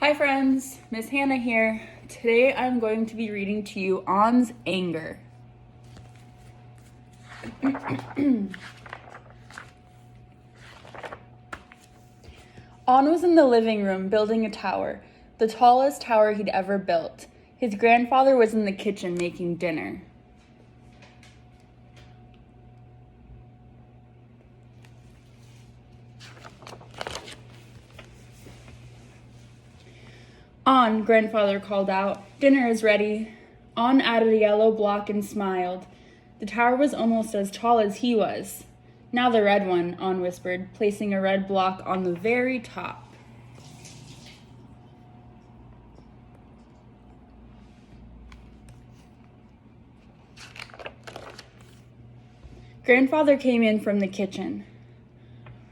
Hi friends, Miss Hannah here. Today I'm going to be reading to you On's Anger. On was in the living room building a tower, the tallest tower he'd ever built. His grandfather was in the kitchen making dinner. On, grandfather called out. Dinner is ready. On added a yellow block and smiled. The tower was almost as tall as he was. Now the red one, On whispered, placing a red block on the very top. Grandfather came in from the kitchen.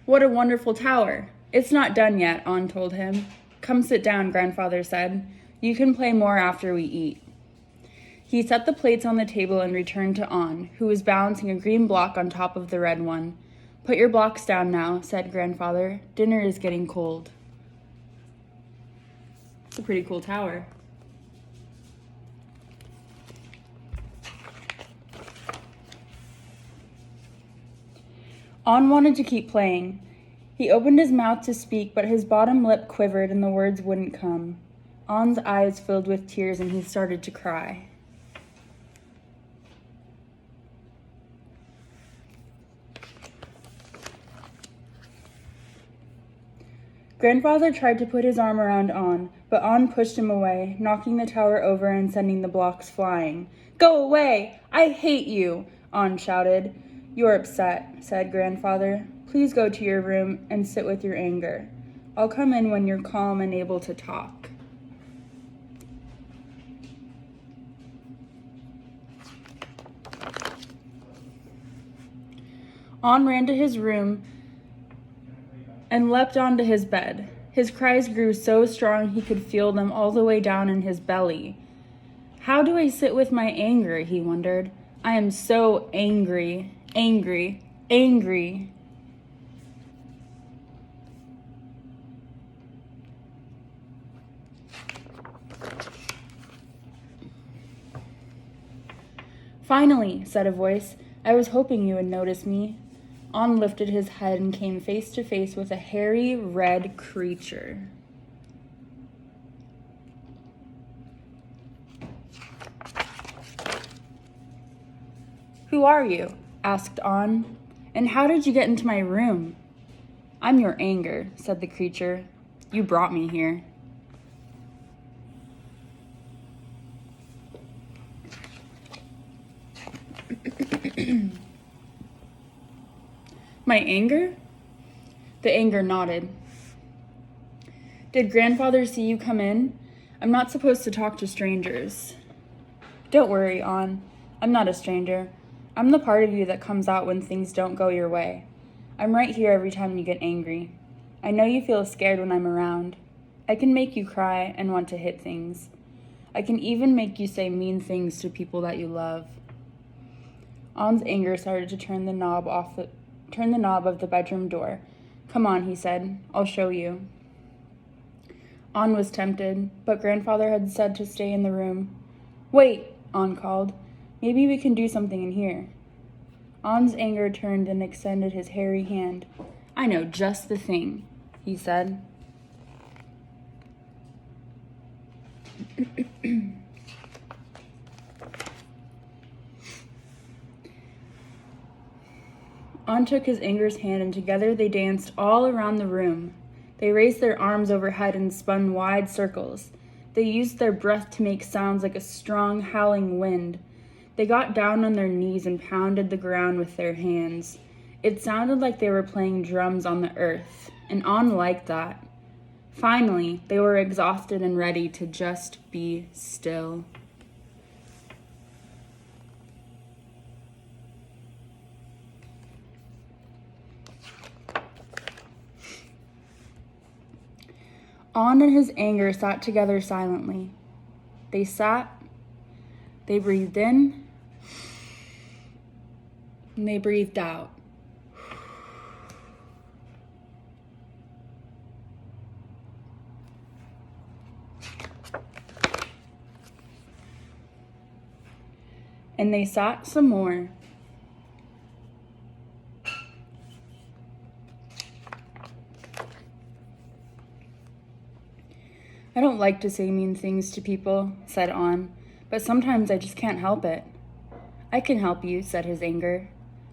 What a wonderful tower. It's not done yet, On told him. Come sit down, grandfather said. You can play more after we eat. He set the plates on the table and returned to On, who was balancing a green block on top of the red one. Put your blocks down now, said grandfather. Dinner is getting cold. It's a pretty cool tower. On wanted to keep playing. He opened his mouth to speak, but his bottom lip quivered and the words wouldn't come. On's eyes filled with tears and he started to cry. Grandfather tried to put his arm around On, but On pushed him away, knocking the tower over and sending the blocks flying. Go away! I hate you! On shouted. You're upset, said grandfather. Please go to your room and sit with your anger. I'll come in when you're calm and able to talk. On ran to his room and leapt onto his bed. His cries grew so strong he could feel them all the way down in his belly. How do I sit with my anger, he wondered. I am so angry, angry, angry. Finally, said a voice, I was hoping you would notice me. On lifted his head and came face to face with a hairy red creature. Who are you? Asked On. And how did you get into my room? I'm your anger, said the creature. You brought me here. My anger? The anger nodded. Did grandfather see you come in? I'm not supposed to talk to strangers. Don't worry, On. I'm not a stranger. I'm the part of you that comes out when things don't go your way. I'm right here every time you get angry. I know you feel scared when I'm around. I can make you cry and want to hit things. I can even make you say mean things to people that you love. On's anger started to turn the knob of the bedroom door. Come on, he said. I'll show you. On was tempted, but grandfather had said to stay in the room. Wait, On called. Maybe we can do something in here. On's anger turned and extended his hairy hand. I know just the thing, he said. On took his anger's hand and together they danced all around the room. They raised their arms overhead and spun wide circles. They used their breath to make sounds like a strong, howling wind. They got down on their knees and pounded the ground with their hands. It sounded like they were playing drums on the earth, and On liked that. Finally, they were exhausted and ready to just be still. On and his anger sat together silently. They sat, they breathed in, and they breathed out. and they sat some more. I don't like to say mean things to people, said On, but sometimes I just can't help it. I can help you, said his anger.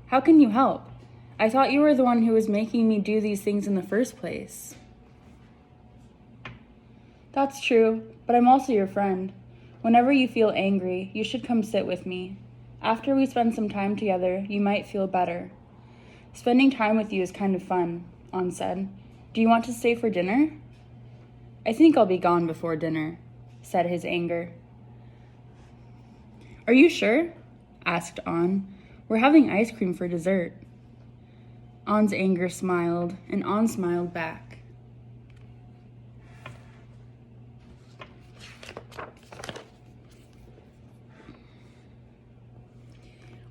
How can you help? I thought you were the one who was making me do these things in the first place. That's true, but I'm also your friend. Whenever you feel angry, you should come sit with me. After we spend some time together, you might feel better. Spending time with you is kind of fun, On said. Do you want to stay for dinner? I think I'll be gone before dinner, said his anger. Are you sure? Asked On. We're having ice cream for dessert. On's anger smiled, and On smiled back.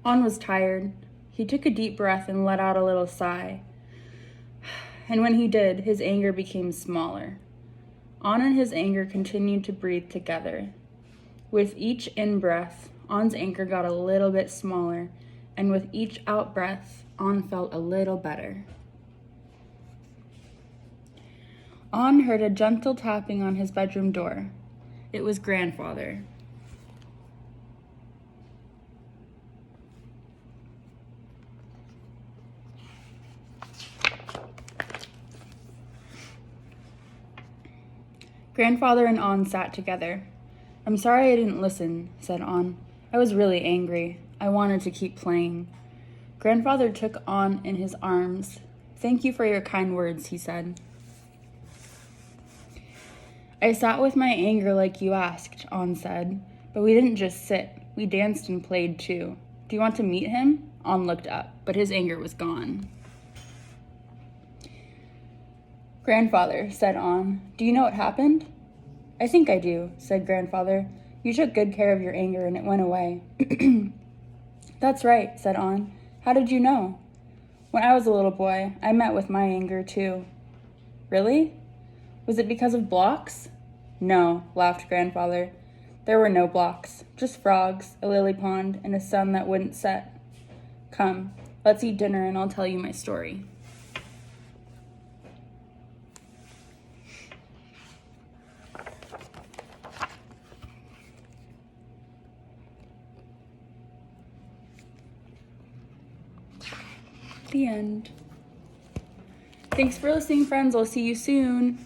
On was tired. He took a deep breath and let out a little sigh. And when he did, his anger became smaller. On and his anger continued to breathe together. With each in-breath, On's anger got a little bit smaller, and with each out-breath, On felt a little better. On heard a gentle tapping on his bedroom door. It was Grandfather. Grandfather and On sat together. I'm sorry I didn't listen, said On. I was really angry. I wanted to keep playing. Grandfather took On in his arms. Thank you for your kind words, he said. I sat with my anger like you asked, On said. But we didn't just sit. We danced and played too. Do you want to meet him? On looked up, but his anger was gone. Grandfather, said On, do you know what happened? I think I do, said Grandfather. You took good care of your anger and it went away. That's right, said On. How did you know? When I was a little boy, I met with my anger too. Really? Was it because of blocks? No, laughed Grandfather. There were no blocks, just frogs, a lily pond, and a sun that wouldn't set. Come, let's eat dinner and I'll tell you my story. The end. Thanks for listening, friends. I'll see you soon.